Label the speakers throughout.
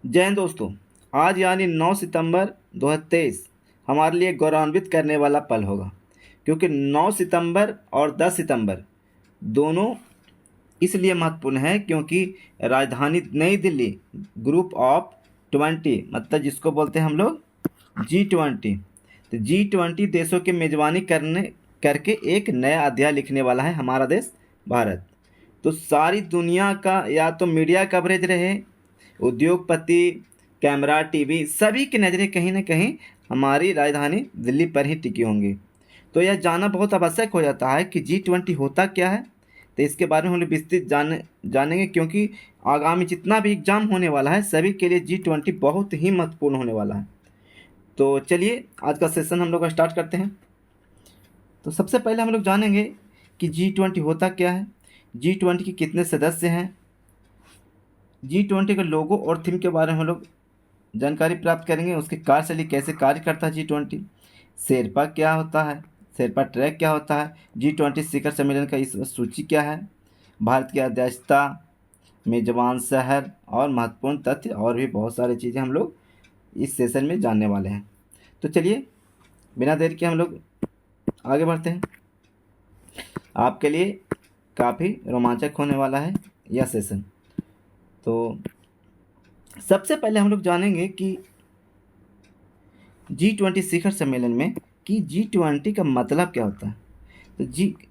Speaker 1: जय हिंद दोस्तों। आज यानी 9 सितंबर 2023 हमारे लिए गौरवान्वित करने वाला पल होगा, क्योंकि 9 सितंबर और 10 सितंबर दोनों इसलिए महत्वपूर्ण है क्योंकि राजधानी नई दिल्ली ग्रुप ऑफ 20 मतलब जिसको बोलते हैं हम लोग G20, तो G20 देशों की मेज़बानी करके एक नया अध्याय लिखने वाला है हमारा देश भारत। तो सारी दुनिया का या तो मीडिया कवरेज रहे, उद्योगपति, कैमरा, टीवी, सभी की नज़रें कहीं न कहीं हमारी राजधानी दिल्ली पर ही टिकी होंगी। तो यह जानना बहुत आवश्यक हो जाता है कि G20 होता क्या है। तो इसके बारे में हम लोग विस्तृत जानेंगे, क्योंकि आगामी जितना भी एग्ज़ाम होने वाला है सभी के लिए G20 बहुत ही महत्वपूर्ण होने वाला है। तो चलिए आज का सेशन हम लोग स्टार्ट करते हैं। तो सबसे पहले हम लोग जानेंगे कि G20 होता क्या है, G20 के कितने सदस्य हैं, G20 के लोगो और थीम के बारे में हम लोग जानकारी प्राप्त करेंगे। उसकी कार्यशैली कैसे कार्य करता है G20, शेरपा क्या होता है, शेरपा ट्रैक क्या होता है, G20 शिखर सम्मेलन का इस सूची क्या है, भारत की अध्यक्षता, मेजबान शहर और महत्वपूर्ण तथ्य और भी बहुत सारी चीज़ें हम लोग इस सेशन में जानने वाले हैं। तो चलिए बिना देर के हम लोग आगे बढ़ते हैं। आपके लिए काफ़ी रोमांचक होने वाला है यह सेशन। तो सबसे पहले हम लोग जानेंगे कि G20 शिखर सम्मेलन में कि G20 का मतलब क्या होता है। तो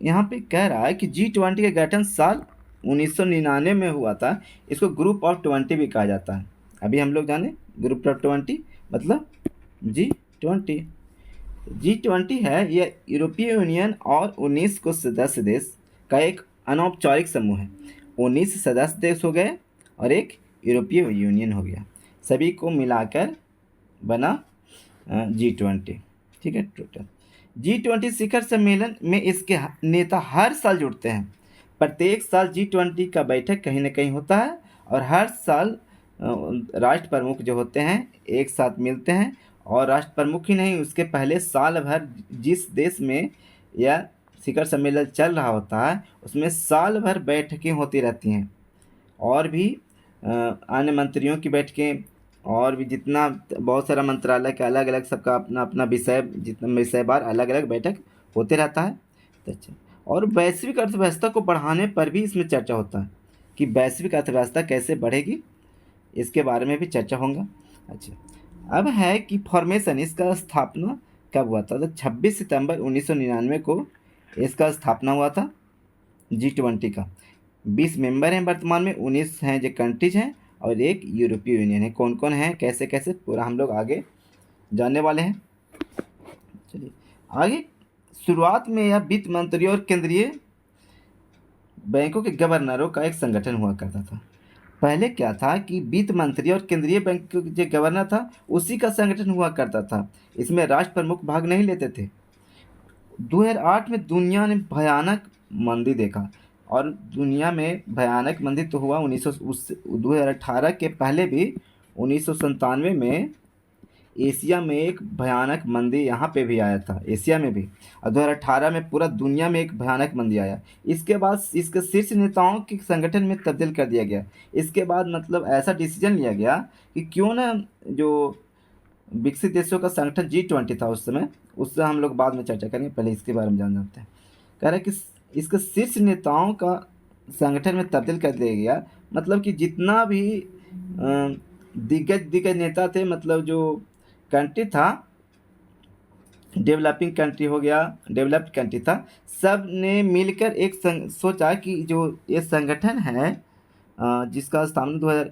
Speaker 1: यहाँ पे कह रहा है कि G20 का गठन साल 1999 में हुआ था। इसको ग्रुप ऑफ 20 भी कहा जाता है। अभी हम लोग जाने ग्रुप ऑफ 20 मतलब G20। G20 है यह यूरोपीय यूनियन और 19 को सदस्य देश का एक अनौपचारिक समूह है। 19 सदस्य देश हो गए और एक यूरोपीय यूनियन हो गया, सभी को मिलाकर बना G20। ठीक है। टोटल G20 शिखर सम्मेलन में इसके नेता हर साल जुड़ते हैं। प्रत्येक साल G20 का बैठक कहीं ना कहीं होता है और हर साल राष्ट्र प्रमुख जो होते हैं एक साथ मिलते हैं। और राष्ट्र प्रमुख ही नहीं, उसके पहले साल भर जिस देश में यह शिखर सम्मेलन चल रहा होता है उसमें साल भर बैठकें होती रहती हैं, और भी अन्य मंत्रियों की बैठकें, और भी जितना बहुत सारा मंत्रालय का अलग अलग सबका अपना अपना विषय, जितना विषयवार अलग अलग बैठक होते रहता है। तो अच्छा, और वैश्विक अर्थव्यवस्था को बढ़ाने पर भी इसमें चर्चा होता है कि वैश्विक अर्थव्यवस्था कैसे बढ़ेगी, इसके बारे में भी चर्चा होगा। अच्छा, अब है कि फॉर्मेशन, इसका स्थापना कब हुआ था। तो 26 सितंबर 1999 को इसका स्थापना हुआ था G20 का। 20 मेंबर हैं वर्तमान में, 19 हैं जो कंट्रीज हैं और एक यूरोपीय यूनियन है। कौन कौन है, कैसे कैसे, पूरा हम लोग आगे जानने वाले हैं। चलिए आगे। शुरुआत में यह वित्त मंत्री और केंद्रीय बैंकों के गवर्नरों का एक संगठन हुआ करता था। पहले क्या था कि वित्त मंत्री और केंद्रीय बैंक के जो गवर्नर था उसी का संगठन हुआ करता था। इसमें राष्ट्र प्रमुख भाग नहीं लेते थे। 2008 में दुनिया ने भयानक मंदी देखा, और दुनिया में भयानक मंदी तो हुआ 2018 के पहले भी। 1997 में एशिया में एक भयानक मंदी यहाँ पे भी आया था, एशिया में भी। और 2018 में पूरा दुनिया में एक भयानक मंदी आया। इसके बाद इसके शीर्ष नेताओं के संगठन में तब्दील कर दिया गया। इसके बाद मतलब ऐसा डिसीजन लिया गया कि क्यों ना जो विकसित देशों का संगठन G20 था उस समय, उससे हम लोग बाद में चर्चा करेंगे, पहले इसके बारे में जानते हैं। कह रहा है कि इसके शीर्ष नेताओं का संगठन में तब्दील कर दिया गया, मतलब कि जितना भी दिग्गज दिग्गज नेता थे, मतलब जो कंट्री था, डेवलपिंग कंट्री हो गया, डेवलप्ड कंट्री था, सब ने मिलकर एक सोचा कि जो ये संगठन है जिसका स्थापना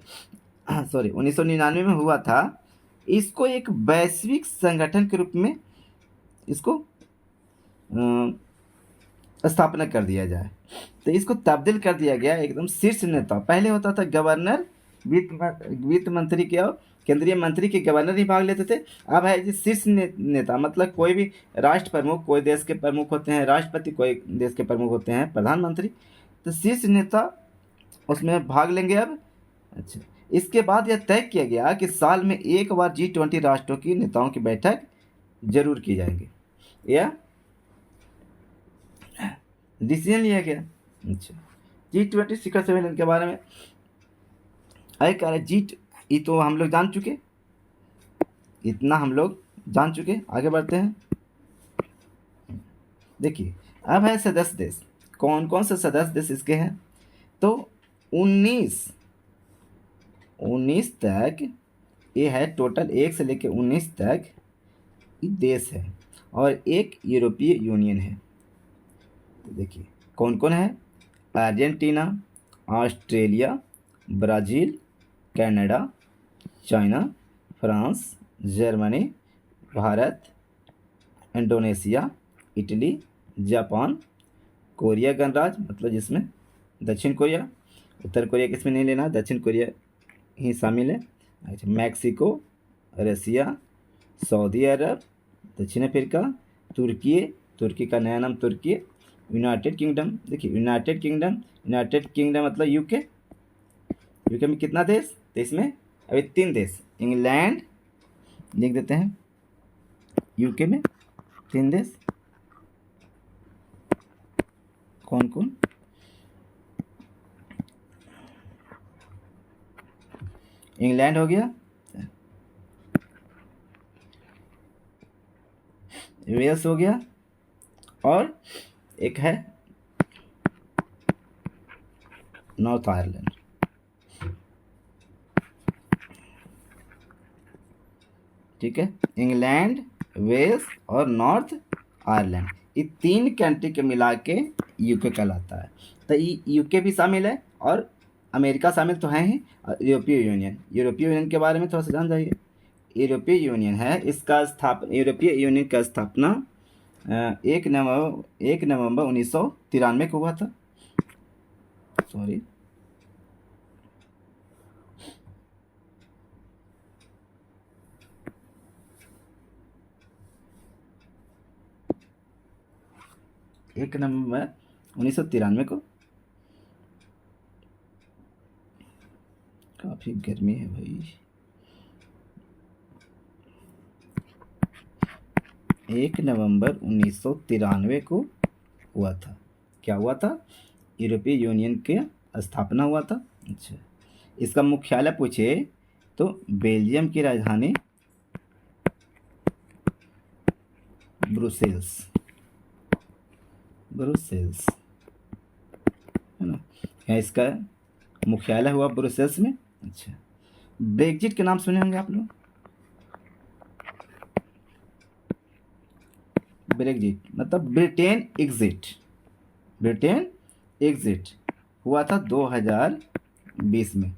Speaker 1: 1999 में हुआ था, इसको एक वैश्विक संगठन के रूप में इसको स्थापना कर दिया जाए। तो इसको तब्दील कर दिया गया। एकदम शीर्ष नेता पहले होता था गवर्नर, वित्त मंत्री के और केंद्रीय मंत्री के गवर्नर ही भाग लेते थे। अब है जी शीर्ष नेता, मतलब कोई भी राष्ट्र प्रमुख, कोई देश के प्रमुख होते हैं राष्ट्रपति, कोई देश के प्रमुख होते हैं प्रधानमंत्री, तो शीर्ष नेता उसमें भाग लेंगे अब। अच्छा, इसके बाद यह तय किया गया कि साल में एक बार G20 राष्ट्रों की नेताओं की बैठक जरूर की जाएगी, यह डिसीजन लिया गया। अच्छा, G20 शिखर सम्मेलन के बारे में आगे कह रहा है ये तो हम लोग जान चुके, इतना हम लोग जान चुके। आगे बढ़ते हैं। देखिए अब है सदस्य देश। कौन कौन से सदस्य देश इसके हैं? तो 19 19 तक ये है टोटल, 1 से लेकर 19 तक ये देश है और एक यूरोपीय यूनियन है। तो देखिए कौन कौन है? Argentina, Australia, Brazil, Canada, China, France, Germany, Bharat, Indonesia, Italy, Japan, Korea गणराज्य मतलब जिसमें दक्षिण कोरिया, उत्तर कोरिया किसमें नहीं लेना, दक्षिण कोरिया ही शामिल है। अच्छा, मैक्सिको, रसिया, सऊदी अरब, दक्षिण अफ्रीका, तुर्की, तुर्की का नया नाम तुर्की, यूनाइटेड किंगडम। देखिए यूनाइटेड किंगडम मतलब यूके। यूके में कितना देश? तो इसमें अभी 3 देश, इंग्लैंड लिख देते हैं, यूके में 3 देश। कौन कौन? इंग्लैंड हो गया, वेल्स हो गया, और एक है नॉर्थ आयरलैंड। ठीक है, इंग्लैंड, वेल्स और नॉर्थ आयरलैंड, ये 3 कंट्री के मिला के यूके कहलाता है। तो यूके भी शामिल है और अमेरिका शामिल तो है ही, और यूरोपीय यूनियन के बारे में थोड़ा सा जान जाइए। यूरोपीय यूनियन है, इसका यूरोपीय यूनियन का स्थापना 1 नवंबर 1993 को हुआ था। सॉरी, 1 नवंबर 1993 को। काफ़ी गर्मी है भाई। 1 नवंबर 1993 को हुआ था। क्या हुआ था? यूरोपीय यूनियन के स्थापना हुआ था। अच्छा, इसका मुख्यालय पूछे तो बेल्जियम की राजधानी ब्रुसेल्स है ना, यहाँ इसका मुख्यालय हुआ ब्रुसेल्स में। अच्छा, ब्रेग्जिट के नाम सुने होंगे आप लोग। ब्रेग्जिट मतलब ब्रिटेन एग्जिट हुआ था 2020 में।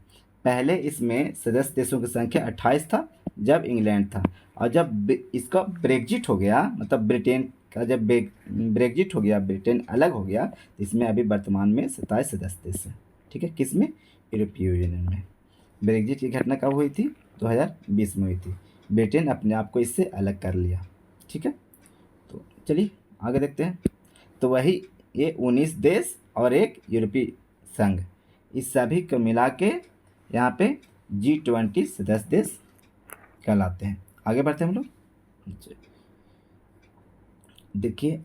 Speaker 1: पहले इसमें सदस्य देशों की संख्या 28 था जब इंग्लैंड था, और जब इसका ब्रेग्जिट हो गया, मतलब ब्रिटेन का जब ब्रेग्जिट हो गया, ब्रिटेन अलग हो गया, तो इसमें अभी वर्तमान में 27 सदस्य देश है। ठीक है, किसमें? यूरोपीय यूनियन में। ब्रेग्जिट की घटना कब हुई थी? 2020 में हुई थी। ब्रिटेन अपने आप को इससे अलग कर लिया। ठीक है, तो चलिए आगे देखते हैं। तो वही ये 19 देश और एक यूरोपीय संघ, इस सभी को मिला के यहाँ पे G20 सदस्य देश कहलाते हैं। आगे बढ़ते हैं हम लोग। देखिए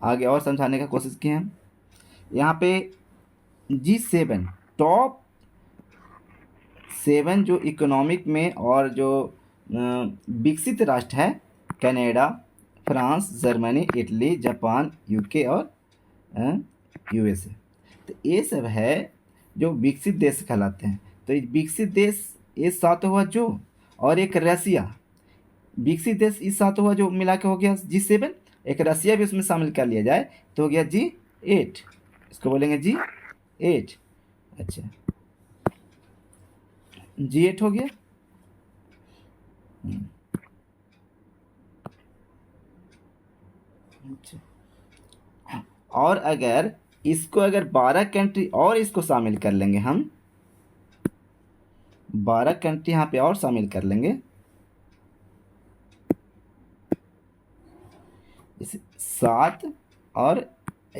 Speaker 1: आगे और समझाने का कोशिश किए हम। यहाँ पे G7 टॉप 7 जो इकोनॉमिक में और जो विकसित राष्ट्र है, Canada, France, Germany, Italy, Japan, UK और यूएसए। तो ये सब है जो विकसित देश कहलाते हैं। तो ये विकसित देश ये 7 हुआ जो, और एक रसिया। विकसित देश इस 7 हुआ जो मिला के हो गया G7, एक रसिया भी उसमें शामिल कर लिया जाए तो हो गया G8। इसको बोलेंगे G8। अच्छा, G8 हो गया। अच्छा, और अगर इसको अगर 12 कंट्री और इसको शामिल कर लेंगे हम, 12 कंट्री यहाँ पे और शामिल कर लेंगे, 7 और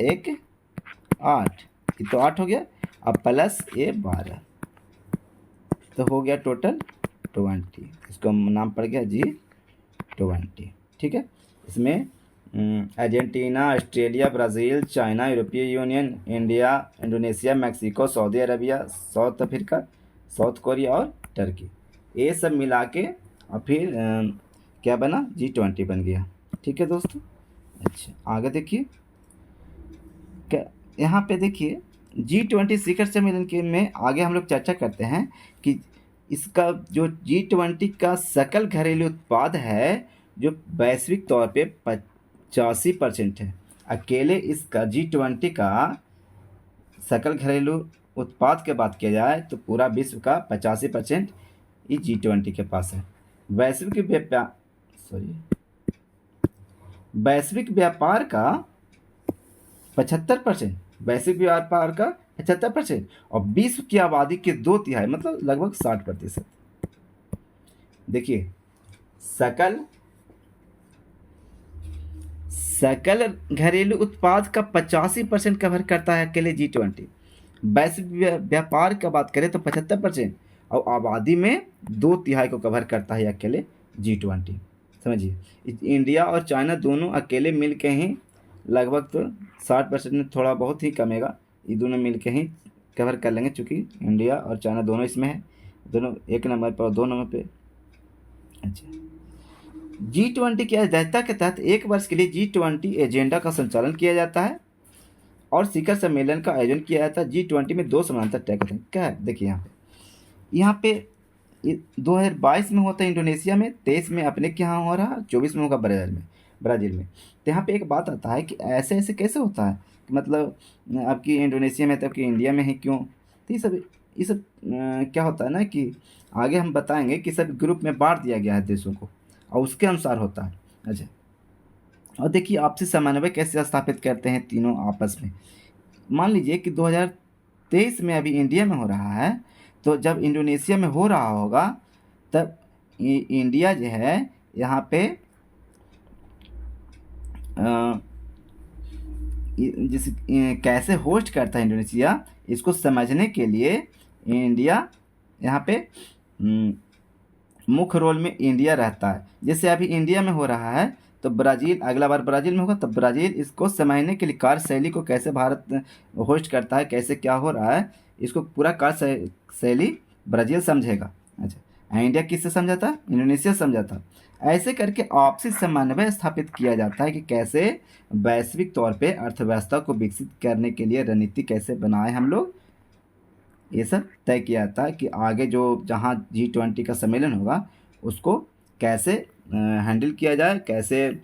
Speaker 1: 1 8, ये तो 8 हो गया, अब प्लस ये 12, तो हो गया टोटल 20। इसका नाम पड़ गया G20। ठीक है, इसमें अर्जेंटीना, ऑस्ट्रेलिया, ब्राज़ील, चाइना, यूरोपीय union, India, Indonesia, Mexico, Saudi Arabia, south Africa, south Korea और टर्की, ये सब मिला के और फिर क्या बना, G20 बन गया। ठीक है दोस्तों। अच्छा आगे देखिए, क्या यहाँ पे देखिए G20 शिखर सम्मेलन के में आगे हम लोग चर्चा करते हैं कि इसका जो G20 का सकल घरेलू उत्पाद है जो वैश्विक तौर पे 85% है। अकेले इसका G20 का सकल घरेलू उत्पाद की बात किया जाए तो पूरा विश्व का 85% ही G20 के पास है। वैश्विक व्यापार सॉरी वैश्विक व्यापार का 75%, वैश्विक व्यापार का 75%, और विश्व की आबादी के 2/3 मतलब लगभग 60%। देखिए सकल सकल घरेलू उत्पाद का 85% कवर करता है अकेले G20। वैश्विक व्यापार का बात करें तो 75%, और आबादी में 2/3 को कवर करता है अकेले G20। समझिए, इंडिया और चाइना दोनों अकेले मिल के ही लगभग तो 60% में थोड़ा बहुत ही कमेगा, ये दोनों मिल के ही कवर कर लेंगे, चूँकि इंडिया और चाइना दोनों इसमें है, दोनों 1 नंबर पर और 2 नंबर पे। अच्छा, G20 की अध्यक्षता के तहत 1 वर्ष के लिए G20 एजेंडा का संचालन किया जाता है और शिखर सम्मेलन का आयोजन किया जाता है। G20 में 2 समानांतर ट्रैक होते हैं। क्या है देखिए यहाँ पे 2022 में होता है इंडोनेशिया में, 23 में अपने के यहाँ हो रहा, 24 में होगा ब्राज़ील में। तो यहाँ पे एक बात आता है कि ऐसे ऐसे कैसे होता है कि मतलब आपकी इंडोनेशिया में तो आपकी इंडिया में है क्यों। तो ये सब क्या होता है ना कि आगे हम बताएंगे कि सब ग्रुप में बांट दिया गया है देशों को और उसके अनुसार होता है। अच्छा, और देखिए आपसी समन्वय कैसे स्थापित करते हैं तीनों आपस में। मान लीजिए कि 2023 में अभी इंडिया में हो रहा है, तो जब इंडोनेशिया में हो रहा होगा तब इंडिया जो है यहाँ पे जिस कैसे होस्ट करता है इंडोनेशिया, इसको समझने के लिए इंडिया यहाँ पे मुख्य रोल में इंडिया रहता है। जैसे अभी इंडिया में हो रहा है तो ब्राज़ील अगला बार ब्राज़ील में होगा, तो ब्राज़ील इसको समझने के लिए कार्यशैली को कैसे भारत होस्ट करता है, कैसे क्या हो रहा है, इसको पूरा कार्यशैली ब्राज़ील समझेगा। अच्छा, इंडिया किससे समझाता है, इंडोनेशिया समझाता। ऐसे करके आपसी समन्वय स्थापित किया जाता है कि कैसे वैश्विक तौर पे अर्थव्यवस्था को विकसित करने के लिए रणनीति कैसे बनाए हम लोग, ये सब तय किया जाता है कि आगे जो जहाँ G20 का सम्मेलन होगा उसको कैसे हैंडल किया जाए, कैसे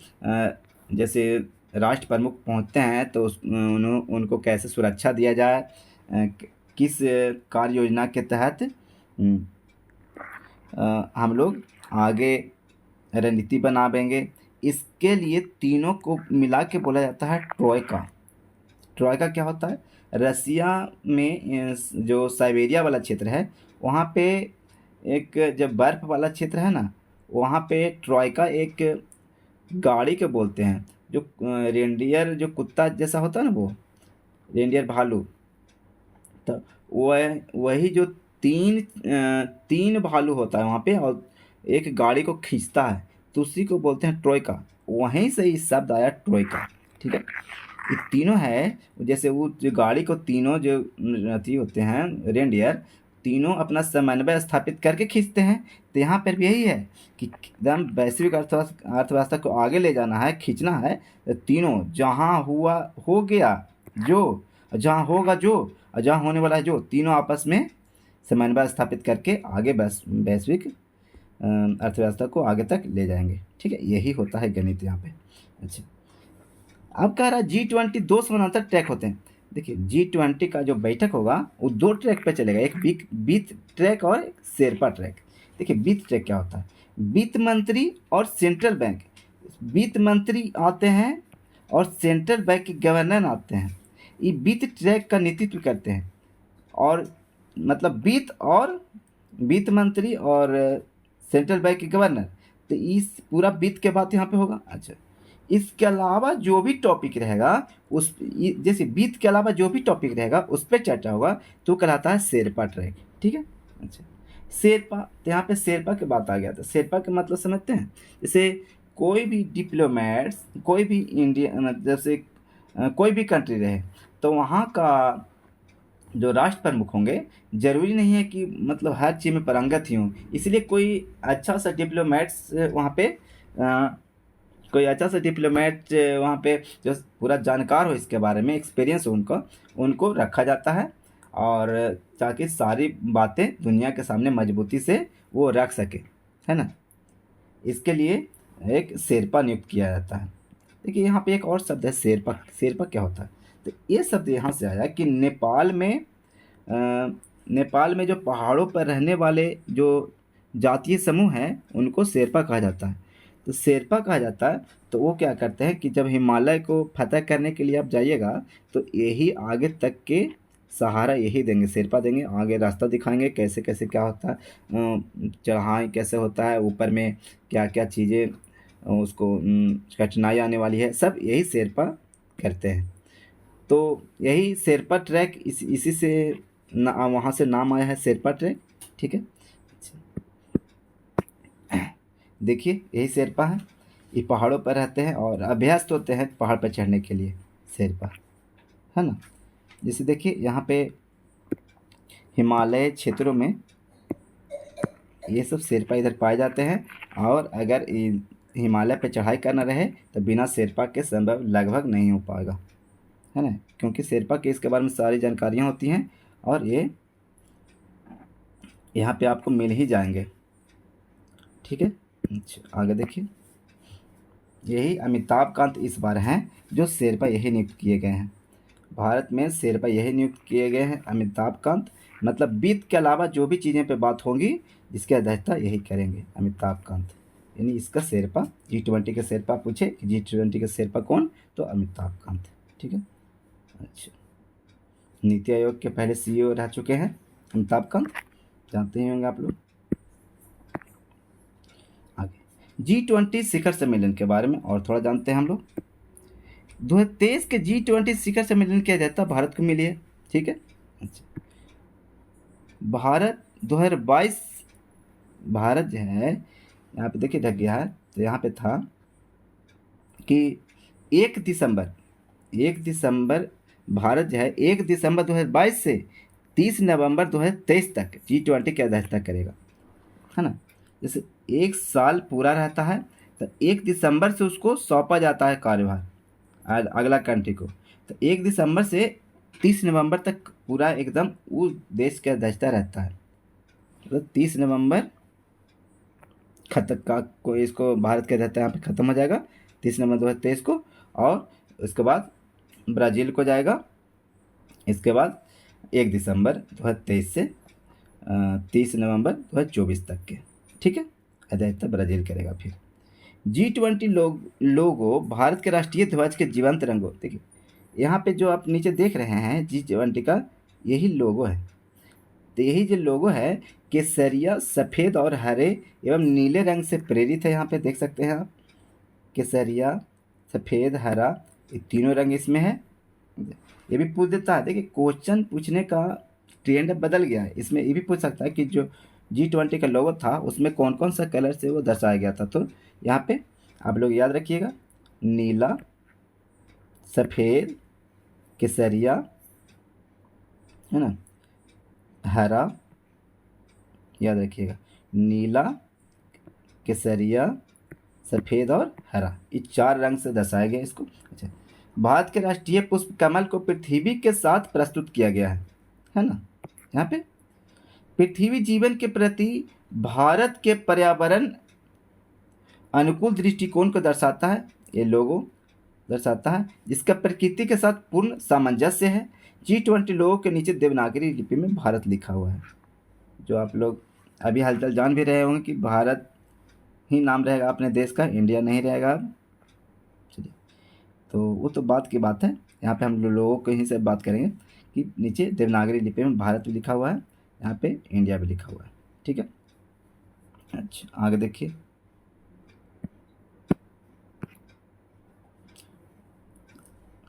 Speaker 1: जैसे राष्ट्र प्रमुख पहुँचते हैं तो उनको कैसे सुरक्षा दिया जाए, किस कार्य योजना के तहत हम लोग आगे रणनीति बनाएंगे। इसके लिए तीनों को मिला के बोला जाता है ट्रोइका। ट्रोइका क्या होता है, रसिया में जो साइबेरिया वाला क्षेत्र है वहाँ पे एक जब बर्फ़ वाला क्षेत्र है ना, वहाँ पे ट्रोइका एक गाड़ी के बोलते हैं, जो रेंडियर जो कुत्ता जैसा होता है ना, वो रेंडियर भालू, तो वही जो तीन भालू होता है वहाँ पे और एक गाड़ी को खींचता है, तो उसी को बोलते हैं ट्रोइका। वहीं से ये शब्द आया ट्रोइका। ठीक है, ये तीनों है, जैसे वो जो गाड़ी को तीनों जो अथी होते हैं रेंडियर, तीनों अपना समन्वय स्थापित करके खींचते हैं। तो यहाँ पर भी यही है कि एकदम वैश्विक अर्थव्यवस्था को आगे ले जाना है, खींचना है, तो तीनों जहाँ हुआ हो गया जो, जहाँ होगा जो, और जहाँ होने वाला है जो, तीनों आपस में समन्वय स्थापित करके आगे वैश्विक अर्थव्यवस्था को आगे तक ले जाएंगे। ठीक है, यही होता है गणित यहाँ पे। अच्छा, अब कह रहा है G20 2 समानांतर ट्रैक होते हैं। देखिए G20 का जो बैठक होगा वो 2 ट्रैक पे चलेगा, एक वित्त ट्रैक और एक शेरपा ट्रैक। देखिए वित्त ट्रैक क्या होता है, वित्त मंत्री और सेंट्रल बैंक, वित्त मंत्री आते हैं और सेंट्रल बैंक के गवर्नर आते हैं, ये वित्त ट्रैक का नेतृत्व करते हैं। और मतलब वित्त मंत्री और सेंट्रल बैंक के गवर्नर, तो इस पूरा वित्त के बात यहाँ पे होगा। अच्छा, इसके अलावा जो भी टॉपिक रहेगा उस जैसे वित्त के अलावा जो भी टॉपिक रहेगा उस पर चर्चा होगा तो कहलाता है शेरपा ट्रैक। ठीक है। अच्छा, शेरपा, तो यहाँ पे शेरपा की बात आ गया था। शेरपा का मतलब समझते हैं, जैसे कोई भी डिप्लोमेट्स, कोई भी इंडिया, जैसे कोई भी कंट्री रहे तो वहाँ का जो राष्ट्र प्रमुख होंगे, ज़रूरी नहीं है कि मतलब हर चीज़ में पारंगत ही हों। इसलिए कोई अच्छा सा डिप्लोमेट्स वहाँ पे कोई अच्छा सा डिप्लोमेट वहाँ पे जो पूरा जानकार हो इसके बारे में, एक्सपीरियंस हो उनका, उनको रखा जाता है, और ताकि सारी बातें दुनिया के सामने मजबूती से वो रख सके, है ना। इसके लिए एक शेरपा नियुक्त किया जाता है। देखिए यहाँ पे एक और शब्द है शेरपा। शेरपा क्या होता है? तो ये शब्द यहाँ से आया कि नेपाल में जो पहाड़ों पर रहने वाले जो जातीय समूह हैं उनको शेरपा कहा जाता है। तो शेरपा कहा जाता है, तो वो क्या करते हैं कि जब हिमालय को फतह करने के लिए आप जाइएगा तो यही आगे तक के सहारा यही देंगे, शेरपा देंगे, आगे रास्ता दिखाएंगे कैसे कैसे क्या होता है, चढ़ाई कैसे होता है, ऊपर में क्या क्या चीज़ें उसको कठिनाई आने वाली है, सब यही शेरपा करते हैं। तो यही शेरपा ट्रैक इसी से वहाँ से नाम आया है शेरपा ट्रैक। ठीक है, देखिए यही शेरपा है, ये पहाड़ों पर रहते हैं और अभ्यस्त होते हैं पहाड़ पर चढ़ने के लिए शेरपा, है ना। जैसे देखिए यहाँ पे हिमालय क्षेत्रों में ये सब शेरपा इधर पाए जाते हैं, और अगर हिमालय पे चढ़ाई करना रहे तो बिना शेरपा के संभव लगभग नहीं हो पाएगा, है ना, क्योंकि शेरपा के इसके बारे में सारी जानकारियाँ होती हैं और ये यहाँ पे आपको मिल ही जाएंगे। ठीक है, अच्छा आगे देखिए, यही अमिताभ कांत इस बार हैं जो शेरपा यही नियुक्त किए गए हैं। भारत में शेरपा यही नियुक्त किए गए हैं अमिताभ कांत, मतलब वित्त के अलावा जो भी चीज़ें पे बात होंगी इसकी अध्यक्षता यही करेंगे अमिताभ कांत, यानी इसका शेरपा। G20 के शेरपा पूछे कि G20 के शेरपा कौन, तो अमिताभ कांत। ठीक है, अच्छा नीति आयोग के पहले CEO रह चुके हैं अमिताभ कांत, जानते ही होंगे आप लोग। आगे G20 शिखर सम्मेलन के बारे में और थोड़ा जानते हैं हम लोग। 2023 के G20 शिखर सम्मेलन की अध्यक्षता भारत को मिली है। ठीक है, अच्छा भारत 2022, भारत जो है यहाँ पे देखिए ढक गया है, तो यहाँ पे था कि 1 दिसंबर भारत जो है 1 दिसंबर 2022 से 30 नवंबर 2023 तक G20 की अध्यक्षता करेगा, है ना। जैसे एक साल पूरा रहता है तो 1 दिसंबर से उसको सौंपा जाता है कार्यभार अगला कंट्री को, तो 1 दिसंबर से 30 नवंबर तक पूरा एकदम उस देश की अध्यक्षता रहता है। तो 30 नवंबर खत्म का को इसको भारत के रहता है यहाँ पे ख़त्म हो जाएगा 30 नवंबर 2023 को, और उसके बाद ब्राज़ील को जाएगा। इसके बाद 1 दिसंबर 2023 से 30 नवंबर 2024 तक के, ठीक है, अध्यक्षता ब्राज़ील करेगा। फिर G20 लोगो भारत के राष्ट्रीय ध्वज के जीवंत रंगों, देखिए यहाँ पे जो आप नीचे देख रहे हैं G20 का यही लोगो है। तो यही जो लोगो है केसरिया, सफ़ेद और हरे एवं नीले रंग से प्रेरित है। यहाँ पे देख सकते हैं आप, केसरिया, सफ़ेद, हरा, ये तीनों रंग इसमें है। ये भी पूछ देता है, देखिए क्वेश्चन पूछने का ट्रेंड बदल गया है, इसमें ये भी पूछ सकता है कि जो G20 का लोगो था उसमें कौन कौन सा कलर से वो दर्शाया गया था। तो यहाँ पे आप लोग याद रखिएगा, नीला, सफ़ेद, केसरिया, है ना, हरा, याद रखिएगा, नीला, केसरिया, सफ़ेद और हरा, ये 4 रंग से दर्शाया गया इसको। अच्छा, भारत के राष्ट्रीय पुष्प कमल को पृथ्वी के साथ प्रस्तुत किया गया है ना। यहाँ पे पृथ्वी जीवन के प्रति भारत के पर्यावरण अनुकूल दृष्टिकोण को दर्शाता है, ये लोगो दर्शाता है, जिसका प्रकृति के साथ पूर्ण सामंजस्य है। G20 लोगों के नीचे देवनागरी लिपि में भारत लिखा हुआ है, जो आप लोग अभी हालचाल जान भी रहे होंगे कि भारत ही नाम रहेगा अपने देश का, इंडिया नहीं रहेगा अब। चलिए, तो वो तो बात की बात है, यहाँ पे हम लोगों को ही से बात करेंगे कि नीचे देवनागरी लिपि में भारत भी लिखा हुआ है, यहाँ पे इंडिया भी लिखा हुआ है। ठीक है, अच्छा आगे देखिए,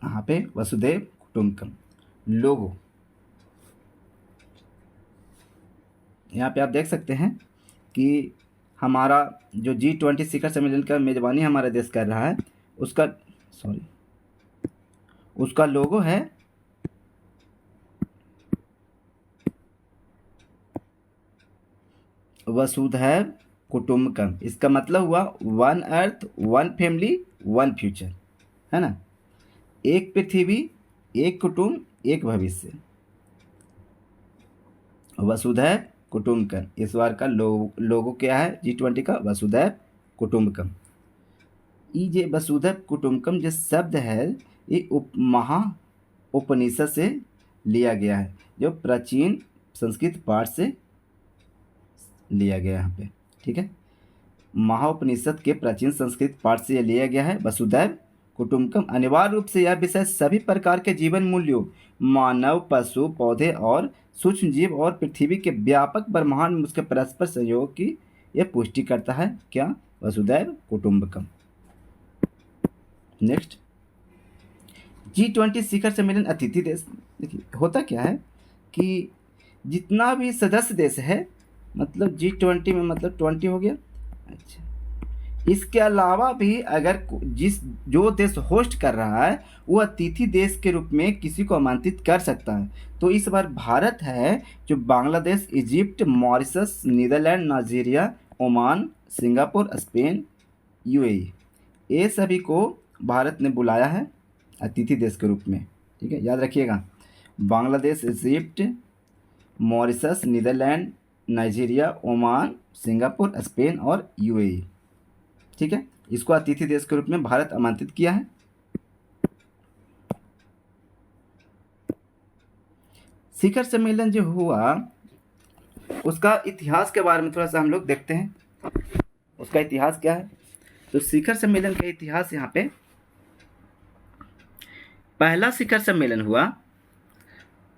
Speaker 1: यहाँ पे वसुधैव कुटुंबकम लोगो, यहाँ पे आप देख सकते हैं कि हमारा जो G20 शिखर सम्मेलन का मेज़बानी हमारा देश कर रहा है, उसका लोगो है वसुधैव कुटुम्बकम, इसका मतलब हुआ one earth, one family, one future, है ना। एक पृथ्वी, एक कुटुंब, एक भविष्य। वसुधैव कुटुम्बकम, इस बार का लोगो क्या है G20 का? वसुधैव कुटुम्बकम। ये जे वसुधैव कुटुम्बकम जो शब्द है ये महा उपनिषद से लिया गया है, जो प्राचीन संस्कृत पाठ से लिया गया है यहाँ पे, ठीक है। महाउपनिषद के प्राचीन संस्कृत पाठ से यह लिया गया है वसुधैव कुटुम्बकम। अनिवार्य रूप से यह विषय सभी प्रकार के जीवन मूल्यों, मानव, पशु, पौधे और सूक्ष्म जीव और पृथ्वी के व्यापक ब्रह्मांड में उसके परस्पर सहयोग की यह पुष्टि करता है। क्या? वसुधैव कुटुम्बकम। नेक्स्ट, G20 शिखर सम्मेलन अतिथि देश। देखिए होता क्या है कि जितना भी सदस्य देश है, मतलब G20 में मतलब 20 हो गया। अच्छा, इसके अलावा भी अगर जो देश होस्ट कर रहा है वो अतिथि देश के रूप में किसी को आमंत्रित कर सकता है। तो इस बार भारत है जो Bangladesh, Egypt, Mauritius, Netherland, Nigeria, Oman, Singapore, Spain, UAE, ये सभी को भारत ने बुलाया है अतिथि देश के रूप में, ठीक है। याद रखिएगा, Bangladesh, Egypt, Mauritius, Netherland, Nigeria, Oman, Singapore, Spain और यूएई, ठीक है। इसको अतिथि देश के रूप में भारत आमंत्रित किया है। शिखर सम्मेलन जो हुआ उसका इतिहास के बारे में थोड़ा सा हम लोग देखते हैं, उसका इतिहास क्या है। तो शिखर सम्मेलन का इतिहास यहाँ पे, पहला शिखर सम्मेलन हुआ,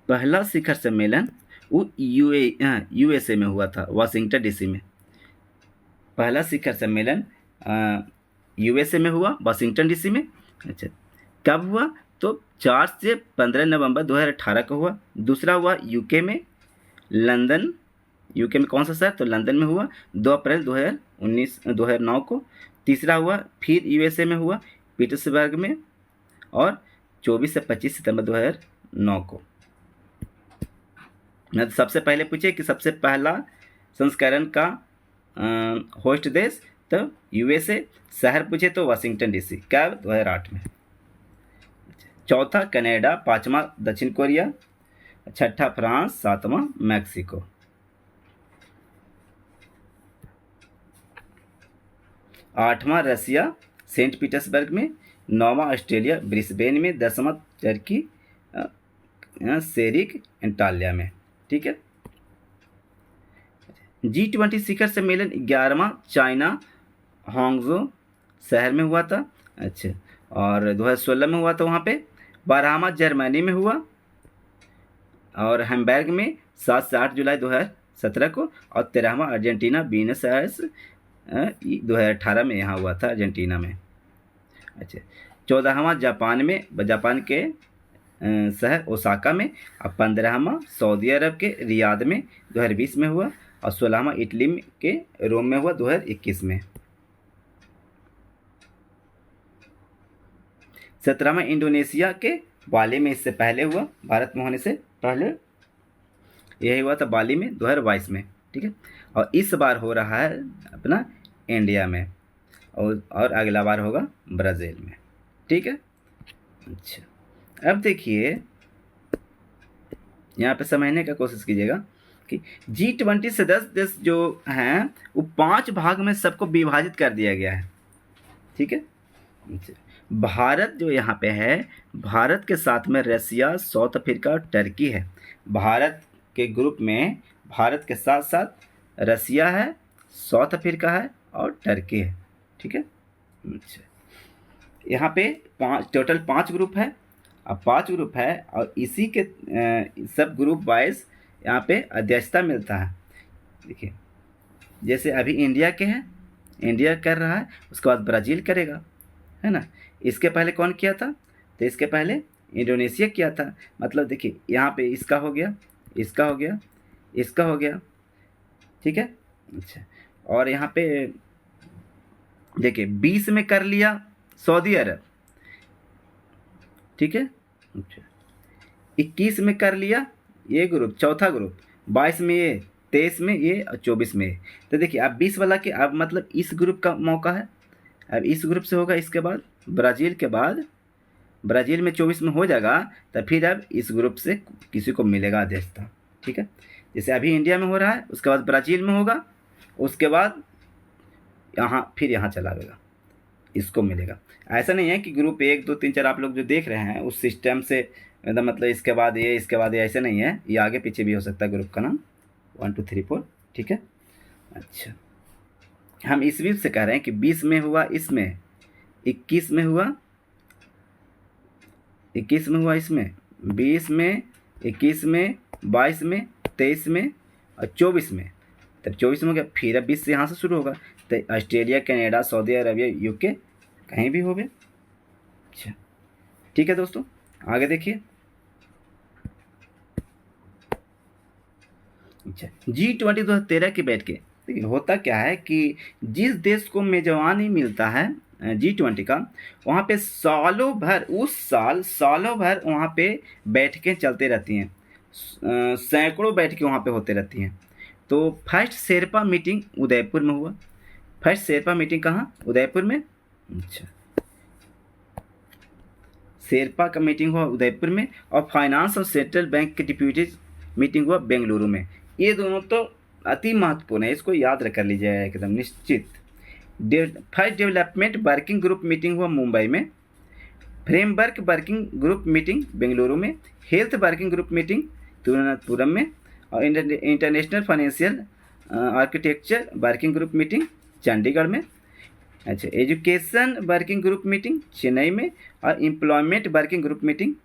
Speaker 1: पहला शिखर सम्मेलन वो यूएसए में हुआ था, वाशिंगटन डीसी में। पहला शिखर सम्मेलन यूएसए में हुआ, वाशिंगटन डीसी में। अच्छा, कब हुआ? तो 4 से 15 नवंबर 2018 को हुआ। दूसरा हुआ यूके में, लंदन, यूके में कौन सा शहर? तो लंदन में हुआ, 2 अप्रैल 2009 को। तीसरा हुआ फिर यूएसए में हुआ, पीटर्सबर्ग में, और 24 से 25 सितंबर 2009 को। मैं तो सबसे पहले पूछे कि सबसे पहला संस्करण का होस्ट देश, तो यूएसए। शहर पूछे तो वाशिंगटन डीसी, कब? 2008 में। चौथा कनाडा, पांचवा दक्षिण कोरिया, छठा फ्रांस, सातवां मैक्सिको। आठवां रसिया, सेंट पीटर्सबर्ग में। नौवां ऑस्ट्रेलिया, ब्रिस्बेन में। 10वां टर्की, सेरिक, एंटाल्या में, ठीक है। G20 शिखर सम्मेलन 11वां चाइना, हांगझो शहर में हुआ था। अच्छा, और 2016 में हुआ था वहाँ पे। 12वां जर्मनी में हुआ, और हैम्बर्ग में 7 से 8 जुलाई 2017 को। और 13वां अर्जेंटीना, बीनस आयर्स, 2018 में यहाँ हुआ था, अर्जेंटीना में। अच्छा, 14वां जापान में, जापान के शहर ओसाका में। और 15वां सऊदी अरब के रियाद में 2020 में हुआ। और 16वां इटली के रोम में हुआ 2021 में। 17वां इंडोनेशिया के बाली में, इससे पहले हुआ, भारत में होने से पहले यही हुआ था बाली में 2022 में, ठीक है। और इस बार हो रहा है अपना इंडिया में, और अगला बार होगा ब्राज़ील में, ठीक है। अच्छा, अब देखिए यहाँ पे समझने का कोशिश कीजिएगा कि G20 सदस्य देश जो हैं वो 5 भाग में सबको विभाजित कर दिया गया है, ठीक है। अच्छा, भारत जो यहाँ पे है, भारत के साथ में रसिया, साउथ अफ्रीका और टर्की है। भारत के ग्रुप में भारत के साथ साथ रसिया है, साउथ अफ्रीका है और टर्की है, ठीक है। अच्छा, यहाँ पे टोटल 5 ग्रुप है। अब 5 ग्रुप है और इसी के सब ग्रुप वाइज यहाँ पे अध्यक्षता मिलता है। देखिए जैसे अभी इंडिया के हैं, इंडिया कर रहा है, उसके बाद ब्राज़ील करेगा, है ना। इसके पहले कौन किया था? तो इसके पहले इंडोनेशिया किया था। मतलब देखिए यहाँ पे इसका हो गया, इसका हो गया, इसका हो गया, ठीक है। अच्छा, और यहाँ पे देखिए 20 में कर लिया सऊदी अरब, ठीक है। अच्छा, 21 में कर लिया ये ग्रुप, चौथा ग्रुप। 22 में ये, 23 में ये और 24 में। तो देखिए अब 20 वाला के अब मतलब इस ग्रुप का मौका है, अब इस ग्रुप से होगा, इसके बाद ब्राज़ील के बाद ब्राज़ील में 24 में हो जाएगा, तो फिर अब इस ग्रुप से किसी को मिलेगा अध्यक्षता। ठीक है, जैसे अभी इंडिया में हो रहा है, उसके बाद ब्राज़ील में होगा, उसके बाद यहाँ फिर यहाँ चला जाएगा, इसको मिलेगा। ऐसा नहीं है कि ग्रुप 1 2 3 4 आप लोग जो देख रहे हैं उस सिस्टम से मतलब इसके बाद ये इसके बाद ये, ऐसे नहीं है, ये आगे पीछे भी हो सकता है ग्रुप का नाम 1 2 3 4। ठीक है, अच्छा हम ईस्वी से कह रहे हैं कि 20 में हुआ, इसमें 21 में हुआ, 21 में हुआ, इसमें 20 में, 21 में, 22 में, 23 में और 24 में। तब 24 में हो गया, फिर अब 20 से यहाँ से शुरू होगा, तो Australia, Canada, Saudi Arabia, UK कहीं भी हो गए। अच्छा ठीक है दोस्तों, आगे देखिए। अच्छा G20 2013 के बैठ के देखिए होता क्या है कि जिस देश को मेजबानी मिलता है G20 का, वहाँ पे सालों भर, उस साल सालों भर वहाँ पे बैठकें चलते रहती हैं, सैकड़ों बैठकें वहाँ पे होते रहती हैं। तो फर्स्ट शेरपा मीटिंग उदयपुर में हुआ। फर्स्ट शेरपा मीटिंग कहाँ? उदयपुर में। अच्छा, शेरपा का मीटिंग हुआ उदयपुर में, और फाइनेंस और सेंट्रल बैंक के डिप्यूटी मीटिंग हुआ बेंगलुरु में। ये दोनों तो अति महत्वपूर्ण है, इसको याद कर लीजिएगा एकदम निश्चित। First development working group meeting हुआ मुंबई में, framework working group meeting Bengaluru में, health working group meeting Thiruvananthapuram में, और international financial architecture working group meeting Chandigarh में। अच्छा, education working group meeting Chennai में, और employment working group meeting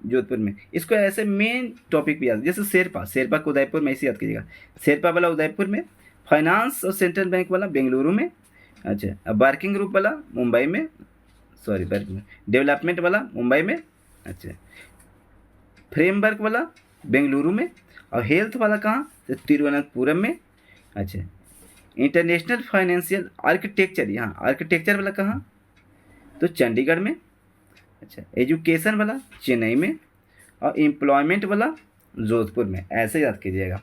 Speaker 1: Jodhpur में। इसको ऐसे मेन टॉपिक भी याद, जैसे शेरपा को उदयपुर में ऐसे याद कीजिएगा, शेरपा वाला उदयपुर में, फाइनेंस और सेंट्रल बैंक वाला बेंगलुरु में। अच्छा, अब वर्किंग ग्रुप वाला मुंबई में, सॉरी वर्किंग डेवलपमेंट वाला मुंबई में। अच्छा, फ्रेमवर्क वाला बेंगलुरु में, और हेल्थ वाला कहाँ? तो तिरुवनंतपुरम में। अच्छा, इंटरनेशनल फाइनेंशियल आर्किटेक्चर, यहाँ आर्किटेक्चर वाला कहाँ? तो चंडीगढ़ में। अच्छा, एजुकेशन वाला चेन्नई में, और एम्प्लॉयमेंट वाला जोधपुर में, ऐसे याद कीजिएगा।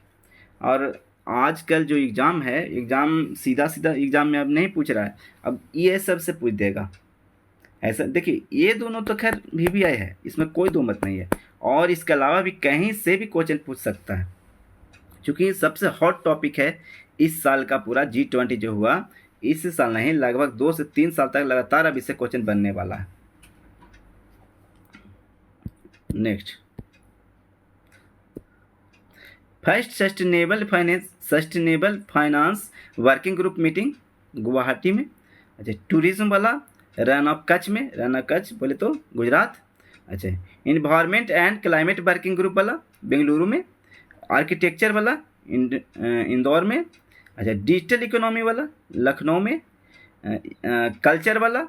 Speaker 1: और आजकल जो एग्ज़ाम है, एग्ज़ाम सीधा सीधा एग्ज़ाम में अब नहीं पूछ रहा है, अब ये सब से पूछ देगा। ऐसा देखिए, ये दोनों तो खैर VBI है, इसमें कोई दो मत नहीं है, और इसके अलावा भी कहीं से भी क्वेश्चन पूछ सकता है, क्योंकि ये सबसे हॉट टॉपिक है इस साल का। पूरा G20 जो हुआ, इस साल नहीं, लगभग 2 से 3 साल तक लगातार अब इससे क्वेश्चन बनने वाला है। Next, first sustainable finance working group meeting Guwahati में। अच्छा, टूरिज्म वाला रन ऑफ कच्छ में, रन ऑफ कच्छ बोले तो गुजरात। अच्छा, environment and climate working group वाला बेंगलुरु में, आर्किटेक्चर वाला इंदौर में। अच्छा, डिजिटल इकोनॉमी वाला लखनऊ में, कल्चर वाला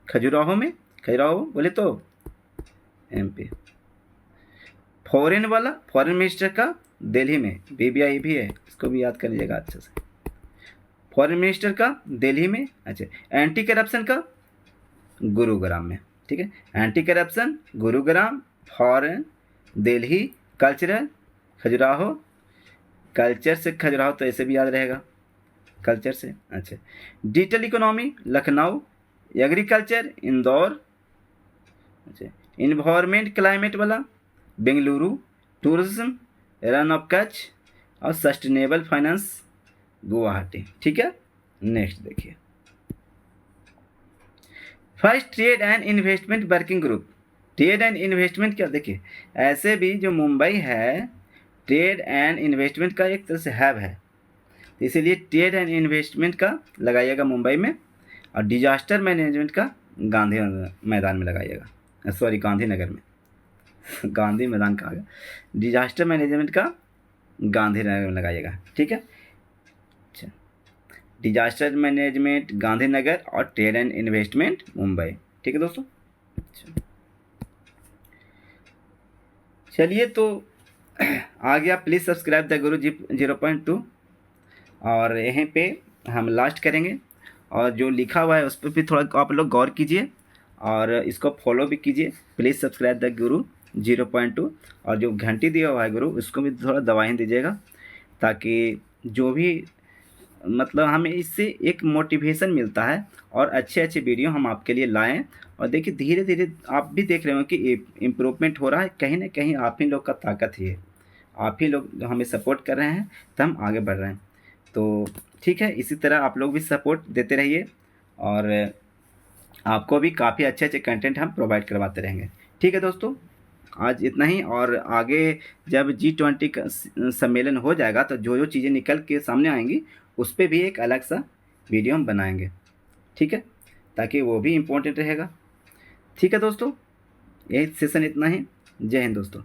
Speaker 1: खजुराहो बोले तो MP। फॉरेन वाला, फॉरेन मिनिस्टर का दिल्ली में, VBI भी है, इसको भी याद कर लीजिएगा अच्छे से, फॉरेन मिनिस्टर का दिल्ली में। अच्छा, एंटी करप्शन का गुरुग्राम में। ठीक है, anti corruption Gurugram, foreign Delhi, cultural Khajuraho, culture से खजुराहो तो ऐसे भी याद रहेगा, कल्चर से। अच्छा, digital economy Lucknow, agriculture Indore. अच्छा, इन्वायरमेंट क्लाइमेट वाला Bengaluru, tourism run of Kutch, और सस्टेनेबल फाइनेंस गुवाहाटी। ठीक है, नेक्स्ट देखिए, first trade and investment working group. Trade and investment क्या, देखिए ऐसे भी जो मुंबई है ट्रेड एंड इन्वेस्टमेंट का एक तरह से हब है, तो इसीलिए ट्रेड एंड इन्वेस्टमेंट का लगाइएगा मुंबई में, और डिजास्टर मैनेजमेंट का गांधी मैदान में लगाइएगा, सॉरी गांधीनगर में गांधी मैदान कहा गया, डिजास्टर मैनेजमेंट का गांधीनगर में लगाइएगा। ठीक है, अच्छा, डिजास्टर मैनेजमेंट गांधीनगर और ट्रेड एंड इन्वेस्टमेंट मुंबई। ठीक है दोस्तों, अच्छा चलिए, तो आ गया, प्लीज़ सब्सक्राइब द गुरु 0.2, और यहीं पे हम लास्ट करेंगे, और जो लिखा हुआ है उस पर भी थोड़ा आप लोग गौर कीजिए, और इसको फॉलो भी कीजिए, प्लीज़ सब्सक्राइब द गुरु 0.2, और जो घंटी दिया हुआ है गुरु उसको भी थोड़ा दबाई दीजिएगा, ताकि जो भी मतलब हमें इससे एक मोटिवेशन मिलता है और अच्छे अच्छे वीडियो हम आपके लिए लाएं। और देखिए धीरे धीरे आप भी देख रहे हो कि इम्प्रूवमेंट हो रहा है, कहीं ना कहीं आप ही लोग का ताकत ही है, आप ही लोग जो हमें सपोर्ट कर रहे हैं तो हम आगे बढ़ रहे हैं। तो ठीक है, इसी तरह आप लोग भी सपोर्ट देते रहिए और आपको भी काफ़ी अच्छे अच्छे कंटेंट हम प्रोवाइड करवाते रहेंगे। ठीक है दोस्तों, आज इतना ही। और आगे जब G20 का सम्मेलन हो जाएगा तो जो जो चीज़ें निकल के सामने आएंगी उस पर भी एक अलग सा वीडियो हम बनाएंगे, ठीक है, ताकि वो भी इम्पोर्टेंट रहेगा। ठीक है दोस्तों, यही सेशन इतना ही। जय हिंद दोस्तों।